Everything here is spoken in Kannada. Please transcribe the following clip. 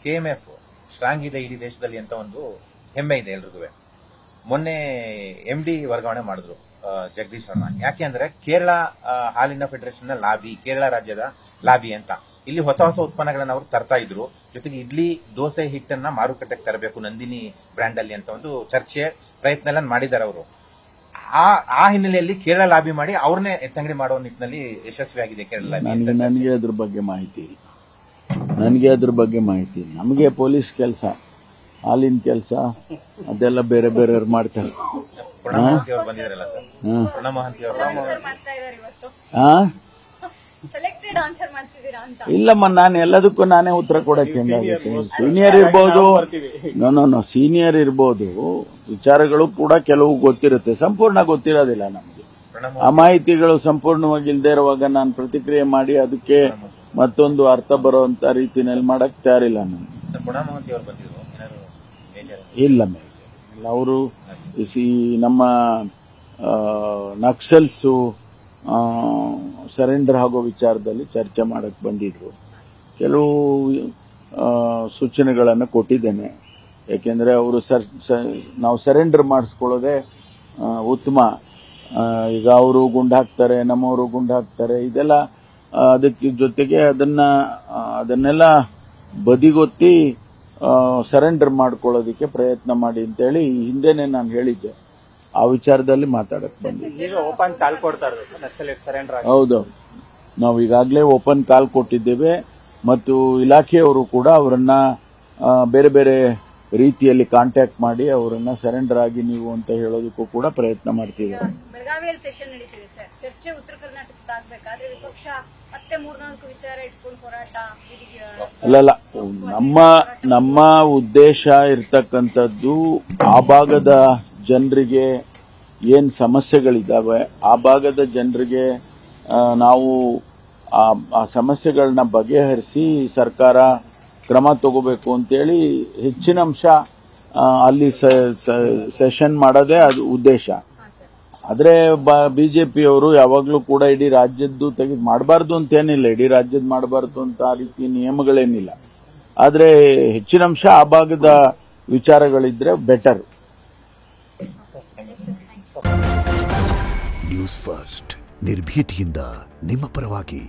KMF ಸ್ಟ್ರಾಂಗ್ ಇದೆ ಇಡೀ ದೇಶದಲ್ಲಿ ಅಂತ ಒಂದು ಹೆಮ್ಮೆ ಇದೆ ಎಲ್ರಿಗೂ. ಮೊನ್ನೆ MD ವರ್ಗಾವಣೆ ಮಾಡಿದ್ರು ಜಗದೀಶ್ ಶರ್ಮಾ. ಯಾಕೆ ಅಂದ್ರೆ ಕೇರಳ ಹಾಲಿನ ಫೆಡರೇಷನ್ ನ ಲಾಬಿ, ಕೇರಳ ರಾಜ್ಯದ ಲಾಬಿ ಅಂತ ಇಲ್ಲಿ ಹೊಸ ಹೊಸ ಉತ್ಪನ್ನಗಳನ್ನ ಅವರು ತರ್ತಾ ಇದ್ರು. ಜೊತೆಗೆ ಇಡ್ಲಿ ದೋಸೆ ಹಿಟ್ಟನ್ನ ಮಾರುಕಟ್ಟೆಗೆ ತರಬೇಕು ನಂದಿನಿ ಬ್ರ್ಯಾಂಡ್ ಅಲ್ಲಿ ಅಂತ ಒಂದು ಚರ್ಚೆ ಪ್ರಯತ್ನ ಎಲ್ಲ ಮಾಡಿದ್ದಾರೆ ಅವರು. ಆ ಹಿನ್ನೆಲೆಯಲ್ಲಿ ಕೇರಳ ಲಾಬಿ ಮಾಡಿ ಅವ್ರನ್ನೇ ಎತ್ತಂಗಡಿ ಮಾಡುವ ನಿಟ್ಟಿನಲ್ಲಿ ಯಶಸ್ವಿಯಾಗಿದೆ ಕೇರಳ ಲಾಬಿ. ನನಗೆ ಅದ್ರ ಬಗ್ಗೆ ಮಾಹಿತಿ ಇಲ್ಲ. ನಮಗೆ ಪೊಲೀಸ್ ಕೆಲಸ, ಹಾಲಿನ ಕೆಲಸ ಅದೆಲ್ಲ ಬೇರೆ ಬೇರೆಯವ್ರು ಮಾಡ್ತಾರೆ. ಪ್ರಣವ್ ಮಹಂತಿ ಅವರು ಬಂದಿದ್ದಾರಲ್ಲ ಸರ್, ಪ್ರಣವ್ ಮಹಂತಿ ಅವರು ಇಲ್ಲಮ್ಮ, ನಾನು ಎಲ್ಲದಕ್ಕೂ ನಾನೇ ಉತ್ತರ ಕೊಡಕ್ಕೆ ಹೆಂಗಾಗುತ್ತೆ? ಸೀನಿಯರ್ ಇರ್ಬೋದು, ಸೀನಿಯರ್ ಇರ್ಬೋದು, ವಿಚಾರಗಳು ಕೂಡ ಕೆಲವು ಗೊತ್ತಿರುತ್ತೆ, ಸಂಪೂರ್ಣ ಗೊತ್ತಿರೋದಿಲ್ಲ ನಮಗೆ. ಆ ಮಾಹಿತಿಗಳು ಸಂಪೂರ್ಣವಾಗಿ ಇಲ್ಲದೆ ಇರುವಾಗ ನಾನು ಪ್ರತಿಕ್ರಿಯೆ ಮಾಡಿ ಅದಕ್ಕೆ ಮತ್ತೊಂದು ಅರ್ಥ ಬರುವಂತ ರೀತಿಯಲ್ಲಿ ಮಾಡಕ್ ತಯಾರಿಲ್ಲ ನಾನು. ಇಲ್ಲ ಅವರು ನಮ್ಮ ನಕ್ಸಲ್ಸು ಸರೆಂಡರ್ ಆಗೋ ವಿಚಾರದಲ್ಲಿ ಚರ್ಚೆ ಮಾಡಕ್ ಬಂದಿದ್ರು. ಕೆಲವು ಸೂಚನೆಗಳನ್ನು ಕೊಟ್ಟಿದ್ದೇನೆ. ಯಾಕೆಂದ್ರೆ ಅವರು ನಾವು ಸರೆಂಡರ್ ಮಾಡಿಸ್ಕೊಳ್ಳೋದೇ ಉತ್ತಮ. ಈಗ ಅವರು ಗುಂಡು ಹಾಕ್ತಾರೆ, ನಮ್ಮವರು ಗುಂಡು ಹಾಕ್ತಾರೆ, ಇದೆಲ್ಲ ಅದಕ್ಕೆ ಜೊತೆಗೆ ಅದನ್ನೆಲ್ಲ ಬದಿಗೊತ್ತಿ ಸರೆಂಡರ್ ಮಾಡ್ಕೊಳ್ಳೋದಕ್ಕೆ ಪ್ರಯತ್ನ ಮಾಡಿ ಅಂತೇಳಿ ಹಿಂದೆನೆ ನಾನು ಹೇಳಿದ್ದೆ. ಆ ವಿಚಾರದಲ್ಲಿ ಮಾತಾಡಕ್ ಬಂದಿದ್ದೆ. ಹೌದು, ನಾವು ಈಗಾಗಲೇ ಓಪನ್ ಕಾಲ್ ಕೊಟ್ಟಿದ್ದೇವೆ ಮತ್ತು ಇಲಾಖೆಯವರು ಕೂಡ ಅವರನ್ನ ಬೇರೆ ಬೇರೆ ರೀತಿಯಲ್ಲಿ ಕಾಂಟ್ಯಾಕ್ಟ್ ಮಾಡಿ ಅವರನ್ನ ಸರೆಂಡರ್ ಆಗಿ ನೀವು ಅಂತ ಹೇಳೋದಕ್ಕೂ ಕೂಡ ಪ್ರಯತ್ನ ಮಾಡ್ತಿದ್ದಾರೆ. ಬೆಳಗಾವಿಯಲ್ಲಿ ಸೆಷನ್ ನಡೀತಿದೆ ಸರ್, ಚರ್ಚೆ ಉತ್ತರ ಕರ್ನಾಟಕಕ್ಕೆ ಆಗಬೇಕಾದ್ರೆ ವಿಪಕ್ಷ ಮತ್ತೆ 3-4 ವಿಚಾರ ಇಟ್ಕೊಂಡು ಹೋರಾಟ. ಅಲ್ಲಲ್ಲ, ನಮ್ಮ ಉದ್ದೇಶ ಇರ್ತಕ್ಕಂಥದ್ದು ಆ ಭಾಗದ ಜನರಿಗೆ ಏನ್ ಸಮಸ್ಯೆಗಳಿದ್ದಾವೆ, ಆ ಭಾಗದ ಜನರಿಗೆ ನಾವು ಆ ಸಮಸ್ಯೆಗಳನ್ನ ಬಗೆಹರಿಸಿ ಸರ್ಕಾರ ಕ್ರಮ ತಗೋಬೇಕು ಅಂತೇಳಿ ಹೆಚ್ಚಿನ ಅಂಶ ಅಲ್ಲಿ ಸೆಷನ್ ಮಾಡೋದೇ ಅದು ಉದ್ದೇಶ. ಆದ್ರೆ ಬಿಜೆಪಿಯವರು ಯಾವಾಗ್ಲೂ ಕೂಡ ಇಡೀ ರಾಜ್ಯದ್ದು ತೆಗೆದು ಮಾಡಬಾರ್ದು ಅಂತೇನಿಲ್ಲ, ಇಡೀ ರಾಜ್ಯದ ಮಾಡಬಾರ್ದು ಅಂತ ಆ ರೀತಿ ನಿಯಮಗಳೇನಿಲ್ಲ. ಆದ್ರೆ ಹೆಚ್ಚಿನ ಅಂಶ ಆ ಭಾಗದ ವಿಚಾರಗಳಿದ್ರೆ ಬೆಟರ್. ನ್ಯೂಸ್ ಫಸ್ಟ್ ನಿರ್ಭೀತಿಯಿಂದ ನಿಮ್ಮ ಪರವಾಗಿ.